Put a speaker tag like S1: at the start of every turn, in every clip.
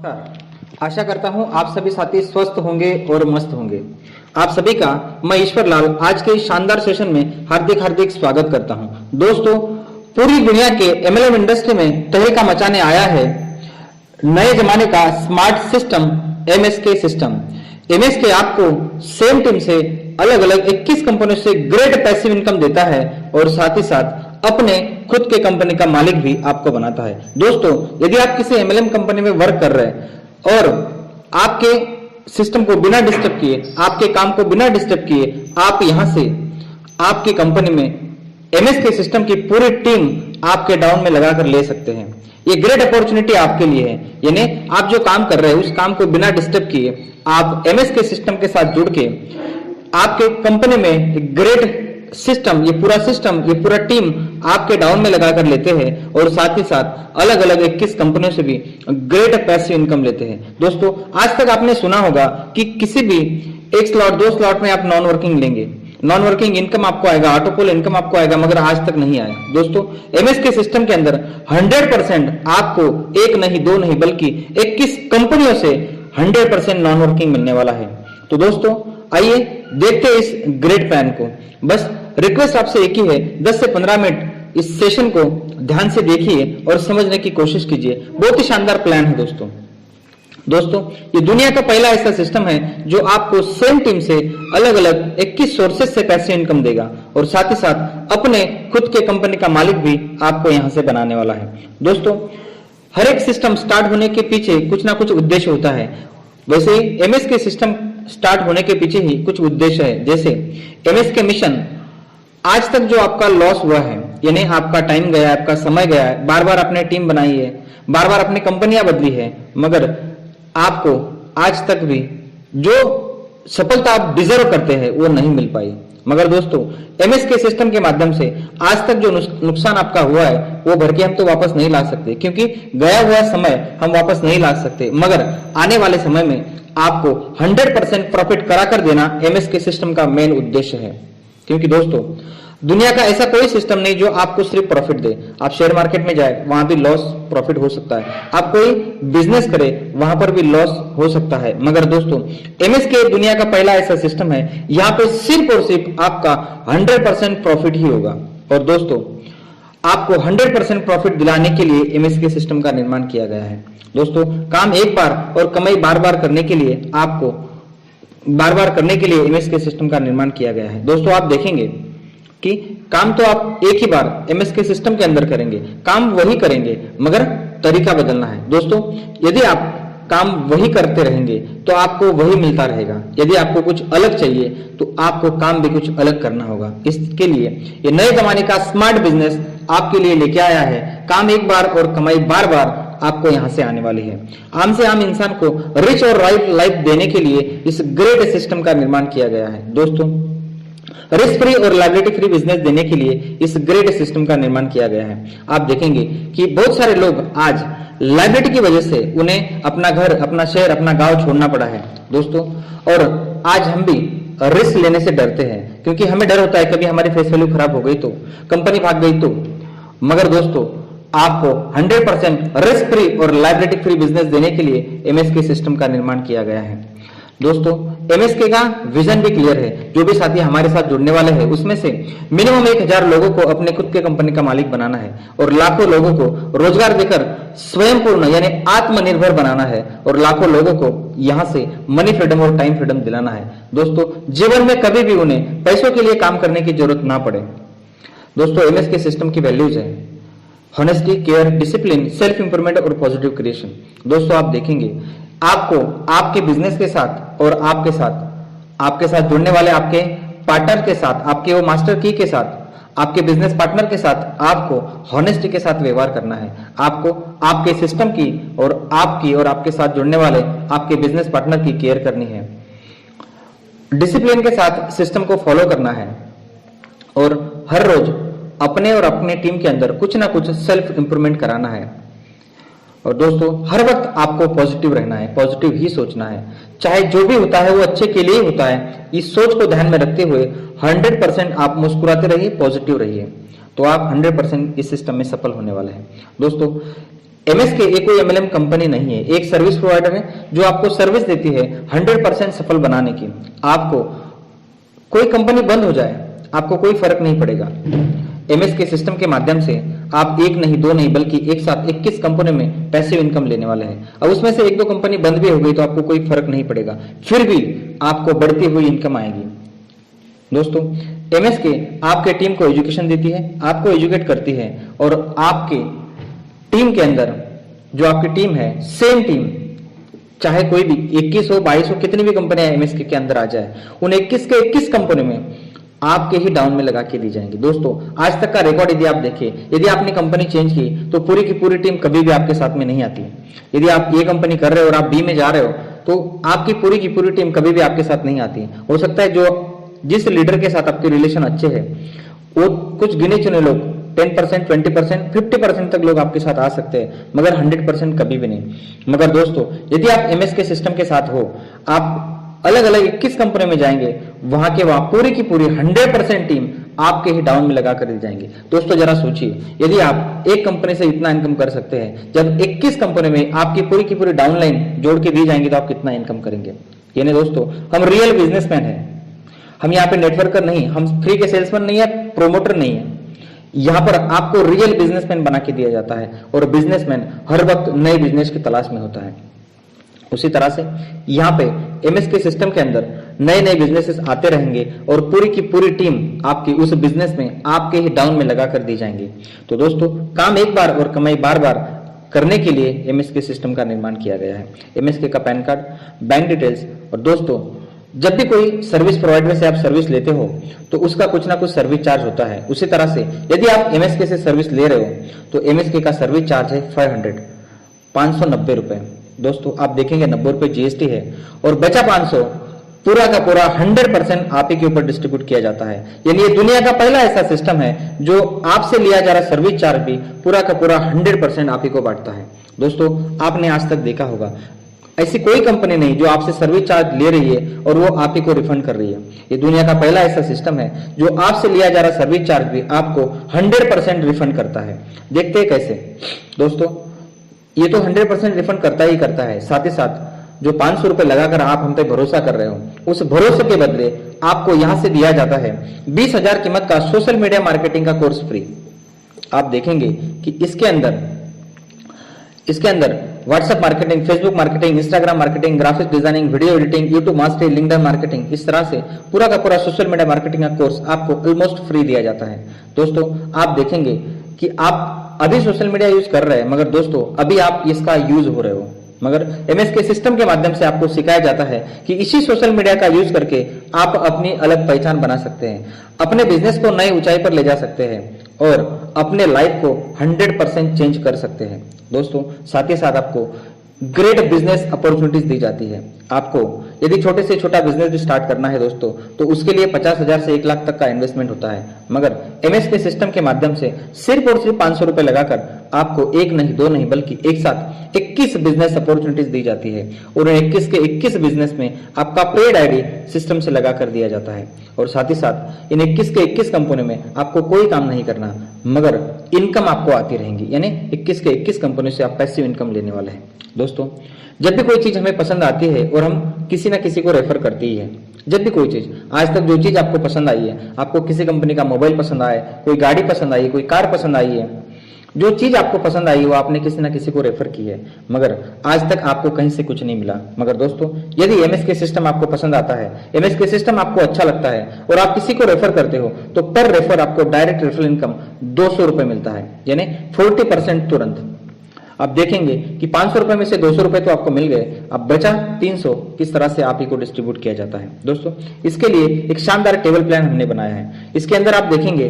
S1: नमस्कार। आशा करता हूं आप सभी साथी स्वस्थ होंगे और मस्त होंगे। आप सभी का मैं ईश्वर लाल आज के इस शानदार सेशन में हार्दिक स्वागत करता हूं। दोस्तों, पूरी दुनिया के एमएलएम इंडस्ट्री में तहलका मचाने आया है नए जमाने का smart system MSK system. MSK आपको सेम टीम से अलग अलग 21 कंपनियों से ग्रेट पैसिव इनकम देता है और साथ ही साथ अपने खुद के कंपनी का मालिक भी आपको बनाता है। दोस्तों, यदि आप किसी एमएलएम कंपनी में वर्क कर रहे हैं और आपके सिस्टम को बिना डिस्टर्ब किए, आपके काम को बिना डिस्टर्ब किए आप यहां से आपकी कंपनी में एमएसके सिस्टम की पूरी टीम आपके डाउन में लगाकर ले सकते हैं। ये ग्रेट अपॉर्चुनिटी आपके लिए है। यानी आप जो काम कर रहे हैं उस काम को बिना डिस्टर्ब किए आप एमएसके सिस्टम के साथ जुड़ के आपके कंपनी में ग्रेट सिस्टम, ये पूरा टीम आपके डाउन में लगाकर लेते हैं और साथ ही साथ अलग अलग 21 कंपनियों से भी ग्रेट पैसिव इनकम लेते हैं। दोस्तों, आज तक आपने सुना होगा कि किसी भी एक स्लॉट, दो स्लॉट में आप नॉन वर्किंग लेंगे, नॉन वर्किंग इनकम आपको आएगा, ऑटोपोल इनकम आपको आएगा, मगर आज तक नहीं आया। दोस्तों, एमएसके सिस्टम के अंदर 100% आपको एक नहीं, दो नहीं, बल्कि 21 कंपनियों से 100% नॉन वर्किंग मिलने वाला है। तो दोस्तों, आइए देखते हैं इस ग्रेट प्लान को। बस रिक्वेस्ट आपसे एक ही है, 10 से 15 मिनट इस सेशन को ध्यान से देखिए और समझने की कोशिश कीजिए। बहुत ही शानदार प्लान है दोस्तों, ये दुनिया का पहला ऐसा सिस्टम है जो आपको सेम टीम से अलग अलग 21 सोर्सेस से पैसे इनकम देगा और साथ ही साथ अपने खुद के कंपनी का मालिक भी आपको यहां से बनाने वाला है। दोस्तों, हर एक सिस्टम स्टार्ट होने के पीछे कुछ ना कुछ उद्देश्य होता है। वैसे ही एमएसके सिस्टम स्टार्ट होने के पीछे ही कुछ उद्देश्य है। जैसे एमएसके मिशन, आज तक जो आपका लॉस हुआ है, यानी आपका टाइम गया है, आपका समय गया है, बार बार आपने टीम बनाई है, बार बार अपनी कंपनियां बदली है, मगर आपको आज तक भी जो सफलता आप डिजर्व करते हैं वो नहीं मिल पाई। मगर दोस्तों, एमएसके सिस्टम के माध्यम से आज तक जो नुकसान आपका हुआ है वो भर के हम तो वापस नहीं ला सकते, क्योंकि गया हुआ समय हम वापस नहीं ला सकते, मगर आने वाले समय में आपको 100% प्रॉफिट कराकर देना एमएसके सिस्टम का मेन उद्देश्य है। क्योंकि दोस्तों, दुनिया का ऐसा कोई सिस्टम नहीं जो आपको सिर्फ प्रॉफिट दे। आप शेयर मार्केट में जाए, वहां भी लॉस प्रॉफिट हो सकता है, आप कोई बिजनेस करे वहां पर भी लॉस हो सकता है, मगर दोस्तों एमएसके दुनिया का पहला ऐसा सिस्टम है यहाँ पे सिर्फ और सिर्फ आपका 100% प्रॉफिट ही होगा। और दोस्तों, आपको 100% प्रॉफिट दिलाने के लिए एमएसके सिस्टम का निर्माण किया गया है। दोस्तों, काम एक बार और कमाई बार बार करने के लिए आपको एमएसके सिस्टम का निर्माण किया गया है। दोस्तों, आप देखेंगे कि काम तो आप एक ही बार एमएसके सिस्टम के अंदर करेंगे, काम वही करेंगे, मगर तरीका बदलना है। दोस्तों, यदि आप काम वही करते रहेंगे तो आपको वही मिलता रहेगा। यदि आपको कुछ अलग चाहिए तो आपको काम भी कुछ अलग करना होगा। इसके लिए ये नए जमाने का स्मार्ट बिजनेस आपके लिए लेके आया है। काम एक बार और कमाई बार बार आपको यहां से आने वाली है। आम से आम इंसान को रिच और राइट लाइफ देने के लिए इस ग्रेट सिस्टम का निर्माण किया गया है। दोस्तों, रिस्क फ्री और लायबिलिटी फ्री बिजनेस देने के लिए इस ग्रेट सिस्टम का निर्माण किया गया है। आप देखेंगे कि बहुत सारे लोग आज लायबिलिटी की वजह से उन्हें अपना घर, अपना शहर, अपना गांव छोड़ना पड़ा है। दोस्तों, और आज हम भी रिस्क लेने से डरते हैं, क्योंकि हमें डर होता है कभी हमारी फेस वैल्यू खराब हो गई तो, कंपनी भाग गई तो। मगर दोस्तों, आपको 100% रिस्क फ्री और लायबिलिटी फ्री बिजनेस देने के लिए एमएसके सिस्टम का निर्माण किया गया है। दोस्तों, एमएसके का विजन भी क्लियर है। जो भी साथी हमारे साथ जुड़ने वाले हैं उसमें से मिनिमम 1000 लोगों को अपने खुद के कंपनी का मालिक बनाना है और लाखों लोगों को रोजगार देकर स्वयं पूर्ण यानी आत्मनिर्भर बनाना है और लाखों लोगों को यहां से मनी फ्रीडम और टाइम फ्रीडम दिलाना है। दोस्तों, जीवन में कभी भी उन्हें पैसों के लिए काम करने की जरूरत ना पड़े। दोस्तों, एमएसके सिस्टम की वैल्यूज है honesty, care, discipline, self improvement और पॉजिटिव क्रिएशन। दोस्तों, आप देखेंगे आपको आपके बिजनेस के साथ और आपके साथ जुड़ने वाले आपके पार्टनर के साथ, आपके वो मास्टर की के साथ, आपके बिजनेस पार्टनर के साथ आपको हॉनेस्टी के साथ व्यवहार करना है। आपको आपके सिस्टम की और आपकी और आपके साथ जुड़ने वाले आपके बिजनेस पार्टनर की केयर करनी है। डिसिप्लिन के साथ सिस्टम को फॉलो करना है और हर रोज अपने और अपने टीम के अंदर कुछ ना कुछ सेल्फ इंप्रूवमेंट कराना है। और दोस्तों, हर वक्त आपको पॉजिटिव रहना है, पॉजिटिव ही सोचना है। चाहे जो भी होता है वो अच्छे के लिए ही होता है। इस सोच को ध्यान में रखते हुए 100% आप मुस्कुराते रहिए, पॉजिटिव रहिए, तो आप 100% इस सिस्टम में सफल होने वाले हैं। दोस्तों, एमएसके एक कोई एमएलएम कंपनी नहीं है, एक सर्विस प्रोवाइडर है जो आपको सर्विस देती है 100% सफल बनाने की। आपको कोई कंपनी बंद हो जाए आपको कोई फर्क नहीं पड़ेगा। एमएसके सिस्टम के माध्यम से आप एक नहीं दो नहीं बल्कि एक साथ 21 कंपनी में पैसिव इनकम लेने वाले हैं। अब उसमें से एक दो कंपनी बंद भी हो गई तो आपको कोई फर्क नहीं पड़ेगा, फिर भी आपको बढ़ती हुई इनकम आएगी। दोस्तों, एमएसके आपके टीम को एजुकेशन देती है, आपको एजुकेट करती है और आपके टीम के अंदर जो आपकी टीम है, सेम टीम, चाहे कोई भी 21 हो 22 हो कितनी भी कंपनियां एमएसके के अंदर आ जाए, उन 21 के 21 कंपनी में आपके ही डाउन में लगा के दी जाएंगी। दोस्तों, आज तक का रिकॉर्ड यदि आप देखें, यदि आपने कंपनी चेंज की तो पूरी की पूरी टीम कभी भी आपके साथ में नहीं आती। यदि आप ये कंपनी कर रहे हो और आप बी में जा रहे हो तो आपकी पूरी की पूरी टीम कभी भी आपके साथ नहीं आती। हो सकता है जो जिस लीडर के साथ आपके रिलेशन अच्छे हैं वो कुछ गिने चुने लोग 10%, 20%, 50% तक लोग आपके साथ आ सकते हैं, मगर 100% कभी भी नहीं। मगर दोस्तों, यदि आप एमएसके सिस्टम के साथ हो, आप अलग अलग 21 कंपनी में जाएंगे, वहां के वहां पूरी की पूरी 100% टीम आपके ही डाउन में लगा कर दी जाएंगे। दोस्तों, जरा सोचिए, यदि आप एक कंपनी से इतना इनकम कर सकते हैं, जब 21 कंपनी में आपकी पूरी की पूरी डाउनलाइन जोड़ के दी जाएंगी तो आप कितना इनकम करेंगे। यानी दोस्तों, हम रियल बिजनेसमैन हैं, हम यहाँ पे नेटवर्कर नहीं, हम फ्री के सेल्समैन नहीं है, प्रोमोटर नहीं है। यहाँ पर आपको रियल बिजनेसमैन बना के दिया जाता है और बिजनेसमैन हर वक्त नए बिजनेस की तलाश में होता है। उसी तरह से यहाँ पे एमएसके सिस्टम के अंदर नए नए बिजनेसेस आते रहेंगे और पूरी की पूरी टीम आपकी उस बिजनेस में आपके ही डाउन में लगा कर दी जाएंगी। तो दोस्तों, काम एक बार और कमाई बार बार करने के लिए एमएसके सिस्टम का निर्माण किया गया है। एमएसके का पैन कार्ड, बैंक डिटेल्स, और दोस्तों जब भी कोई सर्विस प्रोवाइडर से आप सर्विस लेते हो तो उसका कुछ ना कुछ सर्विस चार्ज होता है। उसी तरह से यदि आप एमएसके से सर्विस ले रहे हो तो एमएसके का सर्विस चार्ज है 590 रुपए। दोस्तों, आप देखेंगे 90 रुपए जीएसटी है और बचा 500 पूरा का पूरा 100% आप ही के ऊपर डिस्ट्रीब्यूट किया जाता है। यानी ये दुनिया का पहला ऐसा सिस्टम है जो आपसे लिया जा रहा सर्विस चार्ज भी पूरा का पूरा 100% आप ही को बांटता है। दोस्तों, आपने आज तक देखा होगा ऐसी कोई कंपनी नहीं जो आपसे सर्विस चार्ज ले रही है और वो आप ही को रिफंड कर रही है। ये दुनिया का पहला ऐसा सिस्टम है जो आपसे लिया जा रहा सर्विस चार्ज भी आपको 100% रिफंड करता है। देखते हैं कैसे। दोस्तों, ये तो 100% रिफंड करता ही करता है, साथ ही साथ जो 500 रुपए लगाकर आप हम पे भरोसा कर रहे हो, उस भरोसे के बदले आपको यहां से दिया जाता है 20,000 कीमत का सोशल मीडिया मार्केटिंग का कोर्स फ्री। आप देखेंगे कि इसके अंदर WhatsApp marketing, Facebook marketing, Instagram marketing, graphics designing, video editing, YouTube mastery, LinkedIn marketing, इस तरह से पूरा का पूरा सोशल मीडिया मार्केटिंग का कोर्स आपको ऑलमोस्ट फ्री दिया जाता है। दोस्तों, आप देखेंगे कि आप अभी सोशल मीडिया यूज कर रहे हैं, मगर दोस्तों अभी आप इसका यूज हो रहे हो, मगर एमएसके सिस्टम के माध्यम से आपको सिखाया जाता है कि इसी सोशल मीडिया का यूज करके आप अपनी अलग पहचान बना सकते हैं, अपने बिजनेस को नई ऊंचाई पर ले जा सकते हैं और अपने लाइफ को 100% चेंज कर सकते हैं। दोस्तों, साथ ही साथ आपको ग्रेट बिजनेस अपॉर्चुनिटीज दी जाती है। आपको यदि छोटे से छोटा बिजनेस भी स्टार्ट करना है दोस्तों, तो उसके लिए 50,000 से 1 लाख तक का इन्वेस्टमेंट होता है, मगर एमएसके सिस्टम के माध्यम से सिर्फ और सिर्फ 500 रुपए लगाकर आपको एक नहीं दो नहीं बल्कि एक साथ 21 बिजनेस अपॉर्चुनिटीज दी जाती है और 21 के 21 बिजनेस में आपका पेड आईडी सिस्टम से लगा कर दिया जाता है। और साथ ही साथ इन 21 के 21 कंपनी में आपको कोई काम नहीं करना, मगर इनकम आपको आती रहेंगी। यानी 21 के 21 कंपनी से आप पैसिव इनकम लेने वाले हैं। दोस्तों, जब भी कोई चीज हमें पसंद आती है और हम किसी ना किसी को रेफर करती ही है, जब भी कोई चीज, आज तक जो चीज आपको पसंद आई है, आपको किसी कंपनी का मोबाइल पसंद आया, कोई गाड़ी पसंद आई, कोई कार पसंद आई है, जो चीज आपको पसंद आई वो आपने किसी ना किसी को रेफर की है, मगर आज तक आपको कहीं से कुछ नहीं मिला। मगर दोस्तों, यदि एमएसके सिस्टम आपको पसंद आता है, एमएसके सिस्टम आपको अच्छा लगता है और आप किसी को रेफर करते हो, तो पर रेफर आपको डायरेक्ट रेफरल इनकम 200 रुपए मिलता है, यानी 40% तुरंत। आप देखेंगे कि 500 रुपए में से 200 रुपए तो आपको मिल गए, अब बचा 300 किस तरह से आप ही को डिस्ट्रीब्यूट किया जाता है। दोस्तों, इसके लिए एक शानदार टेबल प्लान हमने बनाया है। इसके अंदर आप देखेंगे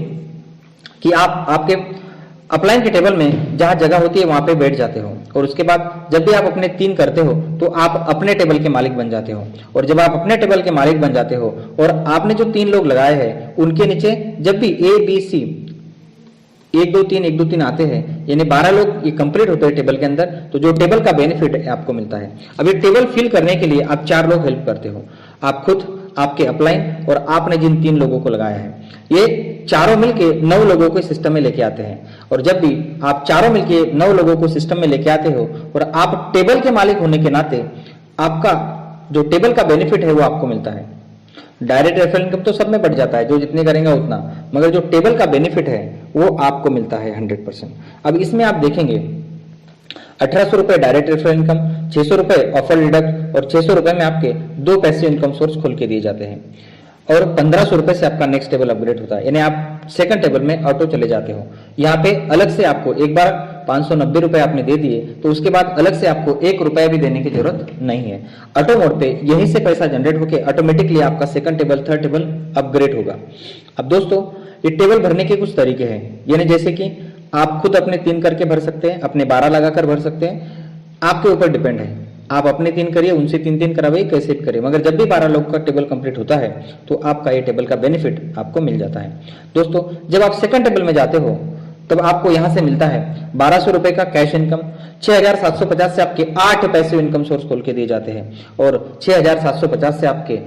S1: कि आप आपके अपलाइन के टेबल में जहां जगह होती है वहां पे बैठ जाते हो और उसके बाद जब भी आप अपने 3 करते हो तो आप अपने टेबल के मालिक बन जाते हो। और जब आप अपने टेबल के मालिक बन जाते हो और आपने जो 3 लोग लगाए हैं उनके नीचे जब भी ए बी सी 1 2 3 आते हैं, यानी 12 लोग ये कंप्लीट होते हैं टेबल के अंदर, तो जो टेबल का बेनिफिट है आपको मिलता है। अब ये टेबल फिल करने के लिए आप 4 लोग हेल्प करते हो, आप खुद, आपके अपलाइन और आपने जिन 3 लोगों को लगाया है। ये चारों मिलके 9 लोगों को सिस्टम में लेके आते हैं। और जब भी आप चारों मिलके 9 लोगों को सिस्टम में लेके आते हो और आप टेबल के मालिक होने के नाते आपका जो टेबल का बेनिफिट है वो आपको मिलता है। डायरेक्ट रेफरल इनकम तो सब में बढ़ जाता है, जो जितने करेंगे उतना, मगर जो टेबल का बेनिफिट है वो आपको मिलता है 100%। अब इसमें आप देखेंगे 1800 रुपए डायरेक्ट रेफरल इनकम, 600 रुपए ऑफर डिडक्ट और 600 रुपए में आपके 2 पैसिव इनकम सोर्स खोल के दिए जाते हैं। और 1500 रुपए से आपका नेक्स्ट टेबल अपग्रेड होता है, यानी आप सेकंड टेबल में ऑटो चले जाते हो। यहाँ पे अलग से आपको एक बार 590 रुपए आपने दे दिए तो उसके बाद अलग से आपको 1 रुपया भी देने की जरूरत नहीं है। ऑटो मोड पे यहीं से पैसा जनरेट होकर ऑटोमेटिकली आपका second table third table upgrade होगा। अब दोस्तों ये टेबल भरने के कुछ तरीके हैं, यानी जैसे कि आप खुद अपने 3 करके भर सकते हैं, अपने 12 लगाकर भर सकते हैं, आपके ऊपर डिपेंड है। आप अपने 3 करिए, उनसे 3-3 कराइए, कैसे भी करिए, मगर जब भी 12 लोग का टेबल कंप्लीट होता है तो आपका ये टेबल का बेनिफिट आपको मिल जाता है। दोस्तों जब आप सेकंड टेबल में जाते हो तब आपको यहां से मिलता है 1200 रुपए का कैश इनकम, 6750 से आपके 8 पैसिव इनकम सोर्स खोल के दिए जाते हैं और 6750 से आपके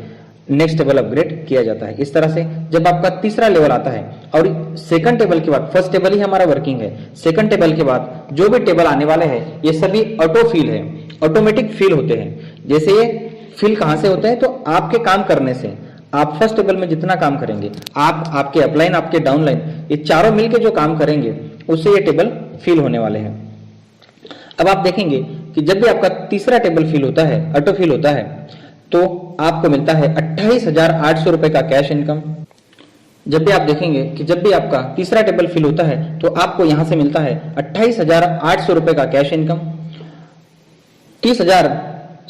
S1: नेक्स्ट टेबल अपग्रेड किया जाता है। इस तरह से जब आपका तीसरा लेवल आता है और सेकंड टेबल के बाद, फर्स्ट टेबल ही हमारा वर्किंग है, सेकंड टेबल के बाद जो भी टेबल आने वाले हैं ये सभी ऑटो फिल है, ऑटोमेटिक फिल होते हैं। जैसे ये फिल कहां से होते हैं तो आपके काम करने से, आप फर्स्ट टेबल में जितना काम करेंगे, आप आपके अपलाइन आपके डाउनलाइन ये चारों मिलके जो काम करेंगे उससे ये टेबल फिल होने वाले हैं। अब आप देखेंगे कि जब भी आपका तीसरा टेबल फिल होता है, ऑटो फिल होता है, तो आपको मिलता है 28,800 रुपए का कैश इनकम। जब भी आप देखेंगे कि जब भी आपका तीसरा टेबल फिल होता है तो आपको यहां से मिलता है 28,800 रुपए का कैश इनकम। 30,000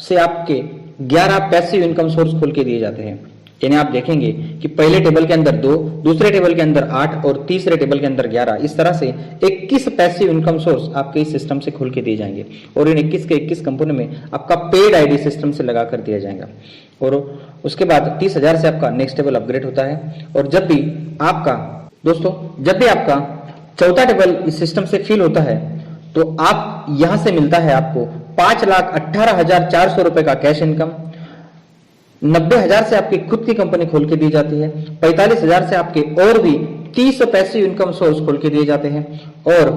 S1: से आपके 11 पैसिव इनकम सोर्स खोल के दिए जाते हैं। यानी आप देखेंगे कि पहले टेबल के अंदर 2, दूसरे टेबल के अंदर 8 और तीसरे टेबल के अंदर 11, इस तरह से 21 पैसिव इनकम सोर्स आपके इस सिस्टम से खोल के दिए जाएंगे और इन 21 के 21 कंपनी में आपका पेड आईडी सिस्टम से लगा कर दिया जाएगा। और उसके बाद 30,000 से आपका नेक्स्ट टेबल अपग्रेड होता है। और जब भी आपका दोस्तों जब भी आपका चौथा टेबल इस सिस्टम से फिल होता है तो आप यहां से मिलता है आपको 5,18,400 रुपए का कैश इनकम। 90,000 से आपकी खुद की कंपनी खोल के दी जाती है। 45,000 से आपके और भी 30 पैसिव इनकम सोर्स खोल के दिए जाते हैं और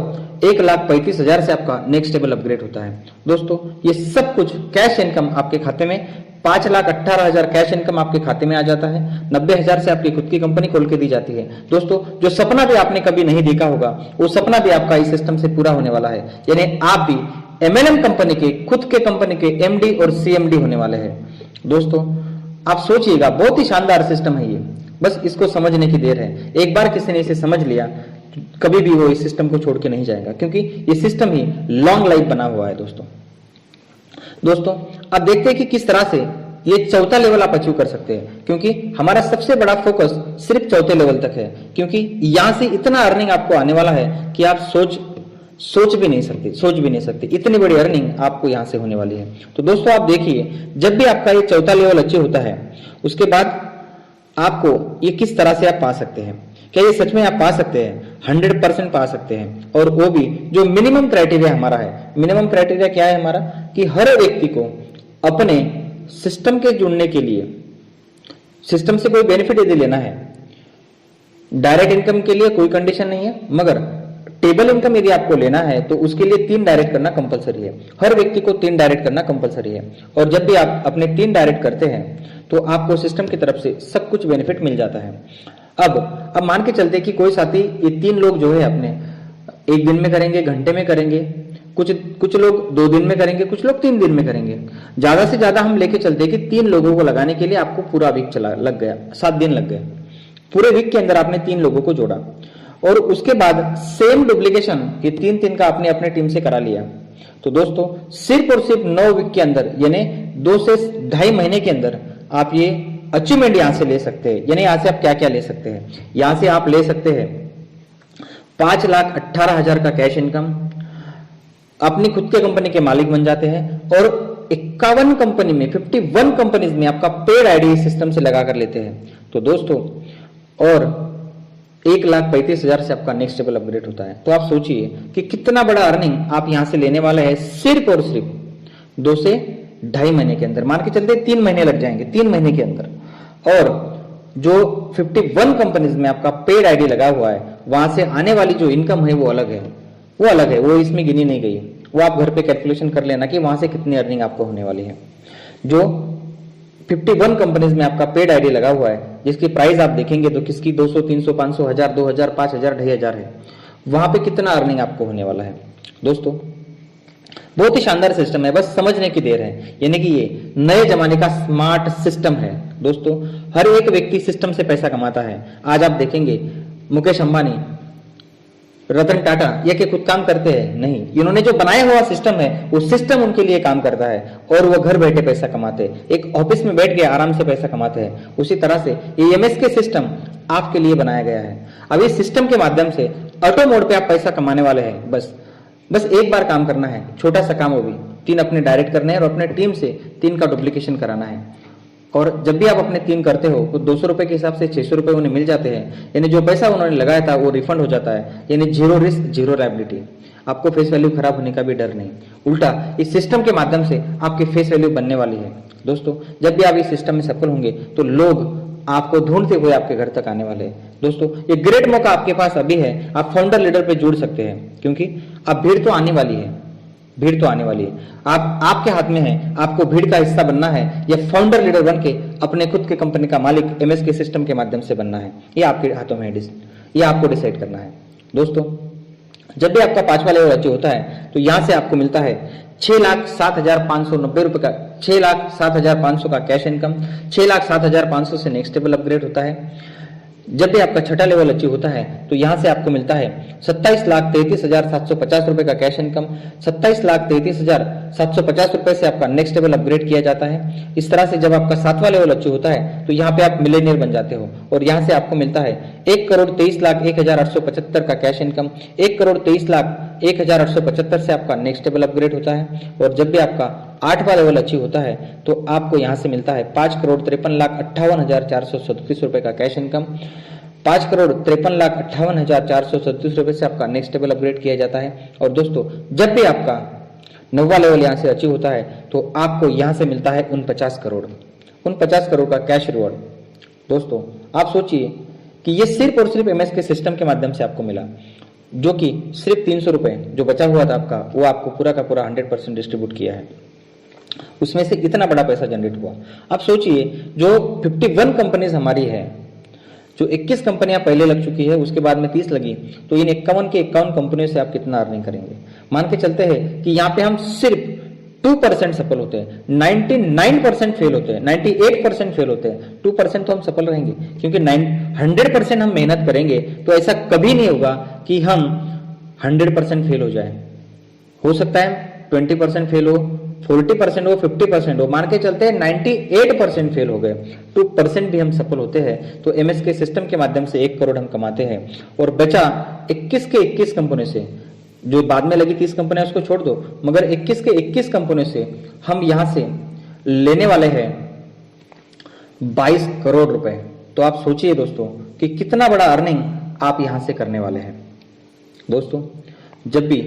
S1: 1,35,000 से आपका नेक्स्ट टेबल अपग्रेड होता है। दोस्तों ये सब कुछ कैश इनकम आपके खाते में, 5,18,000 कैश इनकम आपके खाते में आ जाता है। 90,000 से आपकी खुद की कंपनी खोल के दी जाती है। दोस्तों जो सपना भी आपने कभी नहीं देखा होगा वो सपना भी आपका इस सिस्टम से पूरा होने वाला है, यानी आप भी MLM कंपनी के, खुद के कंपनी के MD और CMD होने वाले हैं। दोस्तों आप सोचिएगा, बहुत ही शानदार सिस्टम है ये, बस इसको समझने की देर है। एक बार किसी ने इसे समझ लिया कभी भी वो इस सिस्टम को छोड़ के नहीं जाएगा, क्योंकि ये सिस्टम ही लॉन्ग लाइफ बना हुआ है। दोस्तों आप देखते हैं कि किस तरह से ये चौथा लेवल आप अचीव कर सकते हैं, क्योंकि हमारा सबसे बड़ा फोकस सिर्फ चौथे लेवल तक है, क्योंकि यहां से इतना अर्निंग आपको आने वाला है कि आप सोच भी नहीं सकते इतनी बड़ी अर्निंग आपको यहां से होने वाली है। तो दोस्तों आप देखिए, जब भी आपका ये चौथा लेवल अचीव होता है उसके बाद आपको ये किस तरह से आप पा सकते हैं, क्या ये सच में आप पा सकते हैं? 100% पा सकते हैं, और वो भी जो मिनिमम क्राइटेरिया हमारा है। मिनिमम क्राइटेरिया क्या है हमारा, कि हर व्यक्ति को अपने सिस्टम के जुड़ने के लिए, सिस्टम से कोई बेनिफिट यदि लेना है, डायरेक्ट इनकम के लिए कोई कंडीशन नहीं है, मगर टेबल इनकम यदि आपको लेना है तो उसके लिए 3 डायरेक्ट करना कंपलसरी है। हर व्यक्ति को 3 डायरेक्ट करना कंपलसरी है, और जब भी आप अपने 3 डायरेक्ट करते हैं तो आपको सिस्टम की तरफ से सब कुछ बेनिफिट मिल जाता है। अब मान के चलते कि कोई साथी ये 3 लोग जो है अपने 1 दिन में करेंगे, घंटे में करेंगे, कुछ लोग 2 दिन में करेंगे, कुछ लोग 3 दिन में करेंगे। ज्यादा से ज्यादा हम लेके चलते कि 3 लोगों को लगाने के लिए आपको पूरा वीक लग गया, 7 दिन लग गए। पूरे वीक के अंदर आपने 3 लोगों को जोड़ा और उसके बाद सेम डुप्लीकेशन ये 3 का आपने अपने टीम से करा लिया। तो दोस्तों सिर्फ और सिर्फ 9 वीक के अंदर, यानी 2 से 2.5 महीने के अंदर आप ये अचीवमेंट यहां से ले सकते हैं। यानी यहां से आप क्या क्या ले सकते हैं, यहां से आप ले सकते हैं 5,18,000 का कैश इनकम, अपनी खुद के कंपनी के मालिक बन जाते हैं, और 51 कंपनी में 51 कंपनीज में आपका पेड आईडी सिस्टम से लगा कर लेते हैं। तो दोस्तों और 1,35,000 से आपका नेक्स्ट लेवल अपग्रेड होता है। तो आप सोचिए कि कितना बड़ा अर्निंग आप यहां से लेने वाले हैं सिर्फ और सिर्फ 2 से 2.5 महीने के अंदर। मान के चलते 3 महीने लग जाएंगे 3 महीने के अंदर, और जो 51 कंपनीज में आपका पेड आईडी लगा हुआ है, वहां से आने वाली जो इनकम है वो अलग है, वो अलग है, वो इसमें गिनी नहीं गई है। वो आप घर पे कैलकुलेशन कर लेना कि वहां से कितनी अर्निंग आपको होने वाली है। जो 51 कंपनीज में आपका पेड आईडी लगा हुआ है, जिसकी प्राइस आप देखेंगे तो किसकी 200, 300, 500, 1000, 2000, 5000, 2500 है, वहां पे कितना अर्निंग आपको होने वाला है। दोस्तों बहुत ही शानदार सिस्टम है, बस समझने की देर है। यानी कि ये नए जमाने का स्मार्ट सिस्टम है। दोस्तों हर एक व्यक्ति सिस्टम से पैसा कमाता है। आज आप देखेंगे मुकेश अंबानी, रतन टाटा, ये के खुद काम करते हैं? नहीं, इन्होंने जो बनाया हुआ सिस्टम है वो सिस्टम उनके लिए काम करता है और वो घर बैठे पैसा कमाते हैं, एक ऑफिस में बैठ के आराम से पैसा कमाते हैं। उसी तरह से ये एमएस के सिस्टम आपके लिए बनाया गया है। अब इस सिस्टम के माध्यम से ऑटो मोड पे आप पैसा कमाने वाले हैं। बस एक बार काम करना है, छोटा सा काम, वो भी 3 अपने डायरेक्ट करने हैं और अपने टीम से 3 का डुप्लीकेशन कराना है। और जब भी आप अपने 3 करते हो तो 200 रुपए के हिसाब से 600 रुपए उन्हें मिल जाते हैं। यानी जो पैसा उन्होंने लगाया था वो रिफंड हो जाता है। यानी जीरो रिस्क, जीरो लायबिलिटी। आपको फेस वैल्यू खराब होने का भी डर नहीं। उल्टा इस सिस्टम के माध्यम से आपकी फेस वैल्यू बनने वाली है। दोस्तों जब भी आप इस सिस्टम में सफल होंगे तो लोग आपको ढूंढते हुए आपके घर तक आने वाले हैं। दोस्तों ये ग्रेट मौका आपके पास अभी है, आप फाउंडर लीडर पे जुड़ सकते हैं, क्योंकि अब भीड़ तो आने वाली है, भीड़ तो आने वाली है। आपके हाथ में है, आपको भीड़ का हिस्सा बनना है या फाउंडर लीडर बन के अपने खुद के कंपनी का मालिक एमएस के सिस्टम के माध्यम से बनना है। ये आपके हाथों में है, ये आपको डिसाइड करना है। दोस्तों जब भी आपका 5वां लेवल अचीव होता है तो यहां से आपको मिलता है 6,07,590 रुपए का, 6,07,500 का कैश इनकम। 6,07,500 से नेक्स्ट लेवल अपग्रेड होता है। जब भी आपका 6ठा लेवल अचीव होता है तो यहां से आपको मिलता है 27,33,750 रुपए का कैश इनकम। 27,33,750 रुपए से आपका नेक्स्ट लेवल अपग्रेड किया जाता है। इस तरह से जब आपका 7वां लेवल अचीव होता है तो यहाँ पे आप मिलेनियर बन जाते हो और यहाँ से आपको मिलता है 1,23,01,875 का कैश इनकम। 1,23,01,875 से आपका नेक्स्ट लेवल अपग्रेड होता है। और जब भी आपका 8वां लेवल अचीव होता है तो आपको यहाँ से मिलता है 5,53,58,437 रुपए का कैश इनकम। 5,53,58,437 रुपए से आपका नेक्स्ट लेवल अपग्रेड किया जाता है। और दोस्तों जब भी आपका 9वां लेवल यहाँ से अचीव होता है तो आपको यहाँ से मिलता है 49 करोड़, 49 करोड़ का कैश रिवॉर्ड। दोस्तों आप सोचिए कि ये सिर्फ और सिर्फ एमएस के सिस्टम के माध्यम से आपको मिला, जो कि सिर्फ 300 रुपए जो बचा हुआ था आपका, वो आपको पूरा का पूरा 100% डिस्ट्रीब्यूट किया है। उसमें से इतना बड़ा पैसा जनरेट हुआ। आप सोचिए जो 51 कंपनीज हमारी है, जो 21 कंपनियां पहले लग चुकी है, उसके बाद में 30 लगी, तो इन 51 के 51 कंपनियों से आप कितना अर्निंग करेंगे। मान के चलते हैं कि यहाँ पे हम सिर्फ 2% सफल होते हैं, 99% फेल होते हैं, 98% फेल होते हैं, 2% तो हम सफल रहेंगे। क्योंकि 100% हम मेहनत करेंगे तो ऐसा कभी नहीं होगा कि हम 100% फेल हो जाए। हो सकता है 20% फेल हो, 40% हो, 50% हो, मान के चलते हैं 98% फेल हो गए, 2% भी हम सफल होते हैं तो एमएस के सिस्टम के माध्यम से 1 करोड़ हम कमाते हैं। और बचा 21 के 21 कंपनी से, जो बाद में लगी 30 कंपनियां उसको छोड़ दो, मगर 21 के 21 कंपनी से हम यहां से लेने वाले हैं 22 करोड़ रुपए। तो आप सोचिए दोस्तों कि कितना बड़ा अर्निंग आप यहां से करने वाले हैं। दोस्तों जब भी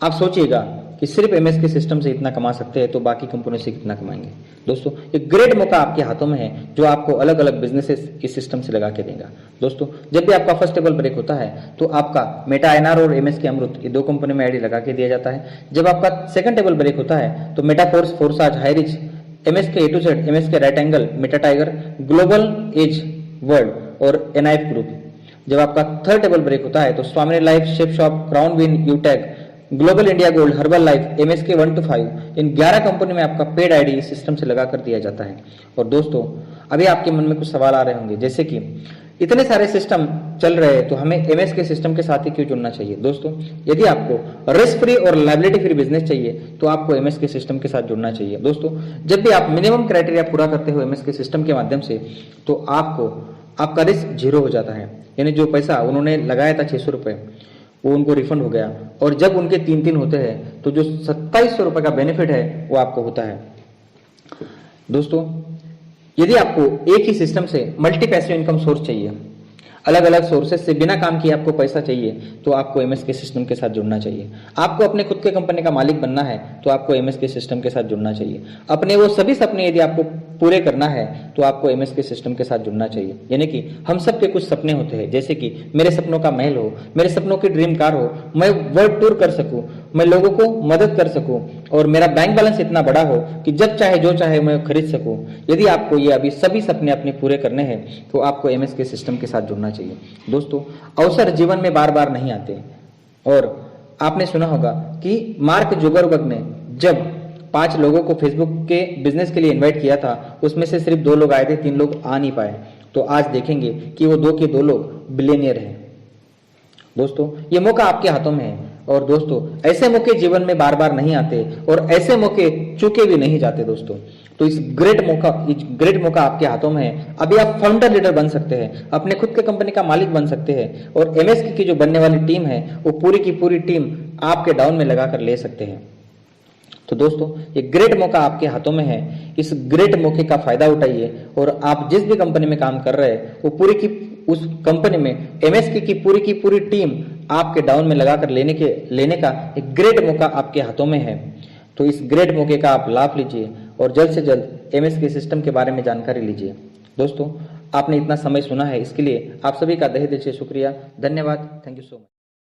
S1: आप सोचिएगा कि सिर्फ एमएस के सिस्टम से इतना कमा सकते हैं तो बाकी कंपनियों से कितना कमाएंगे। दोस्तों एक ग्रेट मौका आपके हाथों में है जो आपको अलग अलग बिजनेसेस इस सिस्टम से लगा के देगा। दोस्तों जब भी आपका फर्स्ट टेबल ब्रेक होता है तो आपका मेटा एनआर और एमएस के अमृत, ये 2 कंपनी में आईडी लगा के दिया जाता है। जब आपका सेकंड टेबल ब्रेक होता है तो Meta Force, Forsage, HyRich, MS K A to Z, MS K right angle, Meta Tiger, Global Edge World और एनआईएफ ग्रुप। जब आपका थर्ड टेबल ब्रेक होता है तो Swami life, shape shop, crown win, UTech, global India gold, Herbalife, MSK 1 to 5, इन 11 company में आपका paid ID इस सिस्टम से लगा कर दिया जाता है। और दोस्तों अभी आपके मन में कुछ सवाल आ रहे होंगे, जैसे कि इतने सारे सिस्टम चल रहे हैं तो हमें एमएस के सिस्टम के साथ ही क्यों जुड़ना चाहिए। दोस्तों यदि आपको रिस्क फ्री और लायबिलिटी फ्री बिजनेस चाहिए तो आपको एमएस के सिस्टम के साथ जुड़ना चाहिए। दोस्तों जब भी आप मिनिमम क्राइटेरिया पूरा करते हो एमएस के सिस्टम के माध्यम से तो आपका रिस्क 0 हो जाता है। यानी जो पैसा उन्होंने लगाया था 600 रुपए वो उनको रिफंड हो गया, और जब उनके 3 होते हैं तो जो 2700 रुपए का बेनिफिट है वो आपको होता है। दोस्तों यदि आपको एक ही सिस्टम से मल्टी पैसिव इनकम सोर्स चाहिए, अलग अलग सोर्सेस से बिना काम किए आपको पैसा चाहिए तो आपको एमएसके सिस्टम के साथ जुड़ना चाहिए। आपको अपने खुद के कंपनी का मालिक बनना है तो आपको एमएसके सिस्टम के साथ जुड़ना चाहिए। अपने वो सभी सपने यदि आपको पूरे करना है तो आपको एमएसके सिस्टम के साथ जुड़ना चाहिए। यानी कि हम सब के कुछ सपने होते हैं, जैसे कि मेरे सपनों का महल हो, मेरे सपनों की ड्रीम कार हो, मैं वर्ल्ड टूर कर सकूं, मैं लोगों को मदद कर सकूं और मेरा बैंक बैलेंस इतना बड़ा हो कि जब चाहे जो चाहे मैं खरीद सकूं। यदि आपको ये अभी सभी सपने अपने पूरे करने हैं तो आपको एमएसके सिस्टम के साथ जुड़ना चाहिए। दोस्तों, अवसर जीवन में बार बार नहीं आते और आपने सुना होगा कि मार्क जुकरबर्ग ने जब 5 लोगों को फेसबुक के बिजनेस के लिए इनवाइट किया था, उसमें से सिर्फ 2 लोग आए थे, 3 लोग आ नहीं पाए। तो आज देखेंगे कि वो 2 के 2 लोग बिलियनियर हैं। दोस्तों, ये मौका आपके हाथों में है और दोस्तों ऐसे मौके जीवन में बार बार नहीं आते और ऐसे मौके चूके भी नहीं जाते दोस्तों। तो इस ग्रेट मौका आपके हाथों में है। अभी आप फाउंडर लीडर बन सकते हैं, अपने खुद के कंपनी का मालिक बन सकते हैं और एमएसके की जो बनने वाली टीम है वो पूरी की पूरी टीम आपके डाउन में लगाकर ले सकते हैं। तो दोस्तों, ये ग्रेट मौका आपके हाथों में है। इस ग्रेट मौके का फायदा उठाइए और आप जिस भी कंपनी में काम कर रहे हैं वो उस कंपनी में एमएसके की पूरी टीम आपके डाउन में लगाकर लेने का एक ग्रेट मौका आपके हाथों में है। तो इस ग्रेट मौके का आप लाभ लीजिए और जल्द से जल्द एमएसके सिस्टम के बारे में जानकारी लीजिए। दोस्तों, आपने इतना समय सुना है, इसके लिए आप सभी का तहे दिल से शुक्रिया, धन्यवाद। Thank you so much.